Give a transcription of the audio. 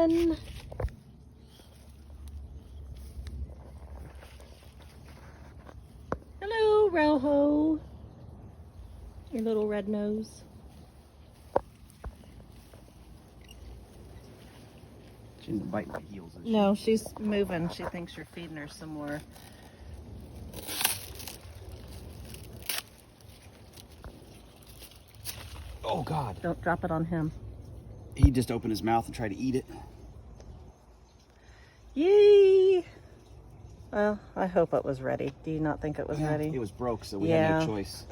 again. Hello, Rojo. Your little red nose. She's biting my heels. No, she's moving. She thinks you're feeding her some more. Oh, God. Don't drop it on him. He just opened his mouth and tried to eat it. Yee! Well, I hope it was ready. Do you not think it was ready? It was broke, so we Yeah. had no choice.